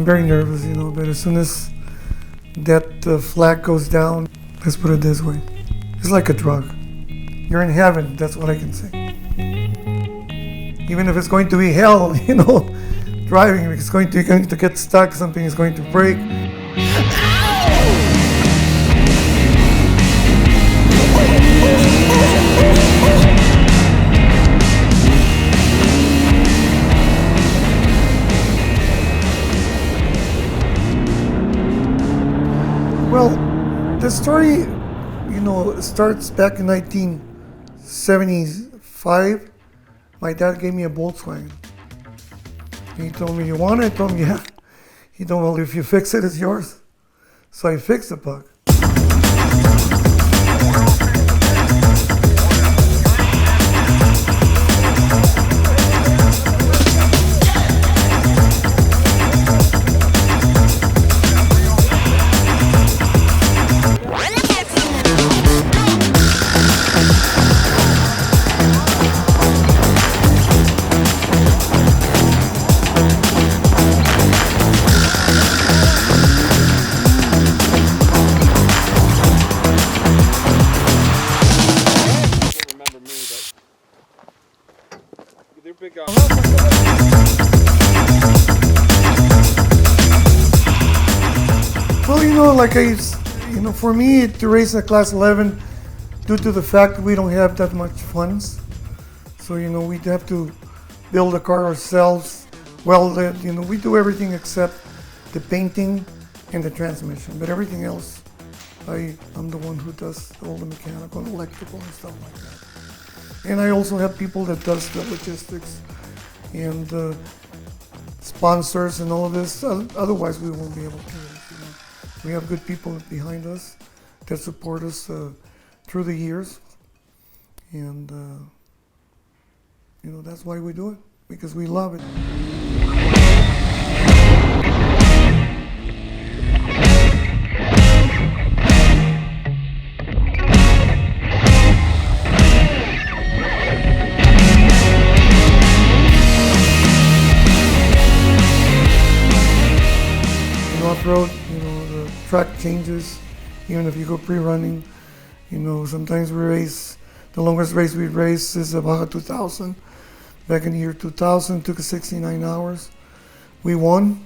very nervous, but as soon as that flag goes down, let's put it this way, it's like a drug. You're in heaven, that's what I can say. Even if it's going to be hell, driving, it's going to get stuck, something is going to break. Well, the story, starts back in 1975. My dad gave me a Volkswagen. He told me, "You want it?" I told him, "Yeah." He told me, "Well, if you fix it, it's yours." So I fixed the bug. Well, for me to race in a Class 11, due to the fact we don't have that much funds, so we'd have to build a car ourselves. Well, we do everything except the painting and the transmission, but everything else, I'm the one who does all the mechanical and electrical and stuff like that. And I also have people that does the logistics and sponsors and all of this. Otherwise, we won't be able to. We have good people behind us that support us through the years, and that's why we do it, because we love it. Off-road, the track changes, even if you go pre-running. Sometimes we race, the longest race we race is a Baja 2000. Back in the year 2000, took us 69 hours. We won,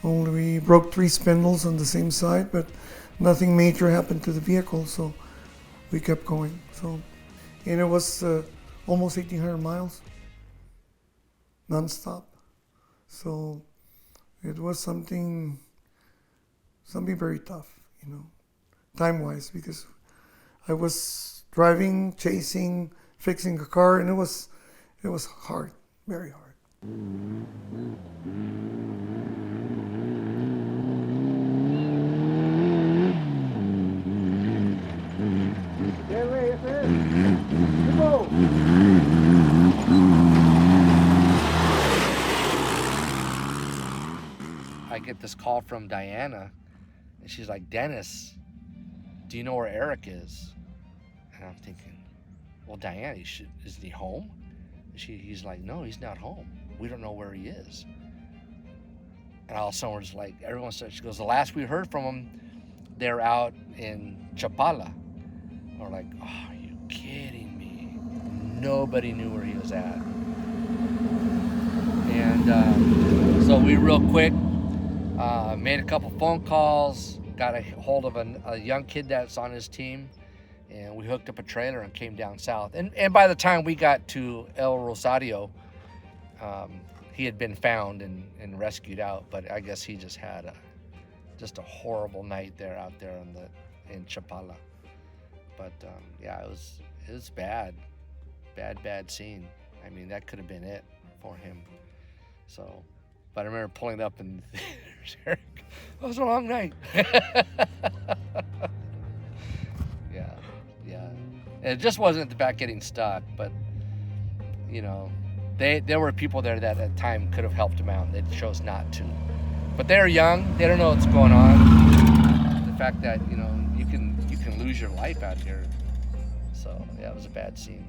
only we broke 3 spindles on the same side, but nothing major happened to the vehicle, so we kept going. And it was almost 1,800 miles, non-stop. So it was something very tough, time-wise, because I was driving, chasing, fixing a car, and it was hard, very hard. I get this call from Diana, and she's like, "Dennis, do you know where Eric is?" And I'm thinking, well, Diana, isn't he home? He's like, "No, he's not home. We don't know where he is." And all of a sudden, we're just like, everyone starts, she goes, "The last we heard from him, they're out in Chapala." We're like, "Oh, are you kidding me?" Nobody knew where he was at. And so we real quick made a couple phone calls, got a hold of a young kid that's on his team, and we hooked up a trailer and came down south. And by the time we got to El Rosario, he had been found and rescued out, but I guess he just had a horrible night out there in Chapala. But yeah, it was bad scene. I mean, that could have been it for him. So, but I remember pulling up and there's Eric. It was a long night. Yeah. And it just wasn't about getting stuck, but there were people there that at the time could have helped him out. They chose not to. But they're young. They don't know what's going on. The fact that you can lose your life out here. So yeah, it was a bad scene.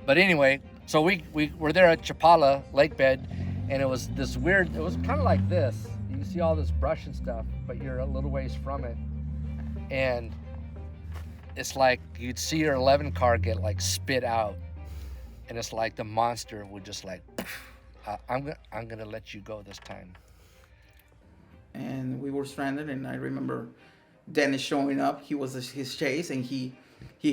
But anyway, So we were there at Chapala lake bed, and it was this weird. It was kind of like this. You see all this brush and stuff, but you're a little ways from it, and it's like you'd see your 11 car get like spit out, and it's like the monster would just like, I'm gonna let you go this time. And we were stranded, and I remember Dennis showing up. He was his chase, and he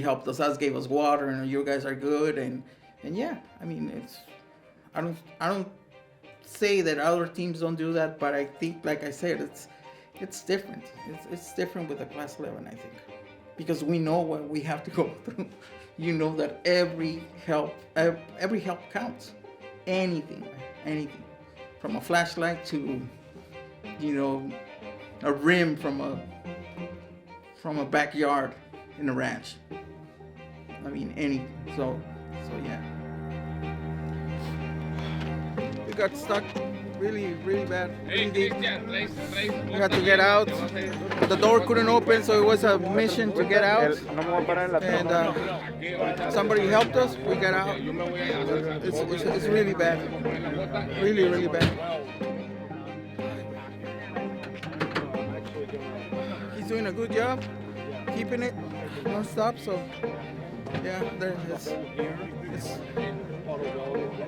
helped us, gave us water, and you guys are good, and yeah, I mean, it's I don't say that other teams don't do that, but I think, like I said, it's different. It's different with the Class 11, I think, because we know what we have to go through. You know that every help counts. Anything, from a flashlight to, a rim from a backyard in a ranch. I mean, anything. So yeah. We got stuck really, really bad. Really deep. We had to get out. The door couldn't open, so it was a mission to get out. And somebody helped us. We got out. It's really bad. Really, really bad. He's doing a good job, keeping it non-stop. So yeah, it's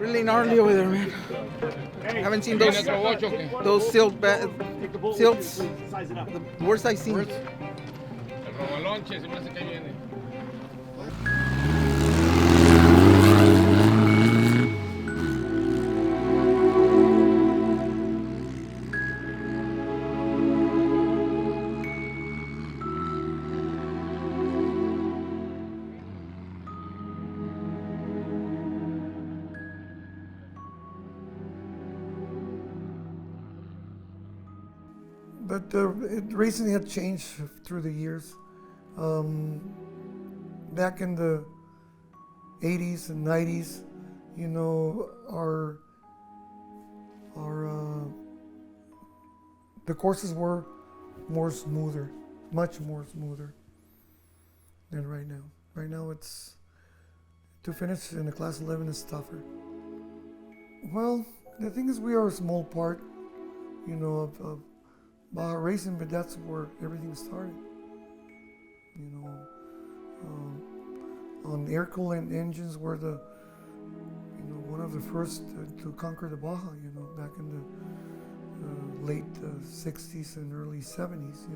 really gnarly over there, man. I haven't seen those silts, the worst I've seen. But it recently had changed through the years. Back in the 80s and 90s, the courses were much more smoother than right now. Right now, it's to finish in a Class 11 is tougher. Well, the thing is, we are a small part, of Baja racing, but that's where everything started. On air coolant engines were one of the first to conquer the Baja. Back in the late 60s and early 70s.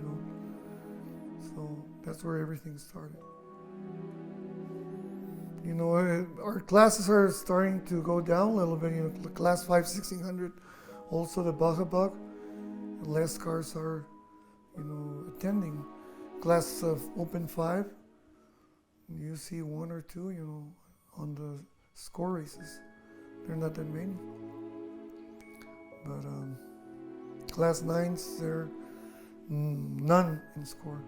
So that's where everything started. Our classes are starting to go down a little bit. Class 5 1600, also the Baja Bug. Less cars are, attending. Class of Open 5, you see one or two, on the score races. There are not that many. But Class 9s, there are none in score.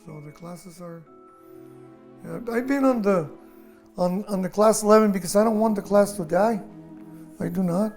So the classes are. I've been on the Class 11 because I don't want the class to die. I do not.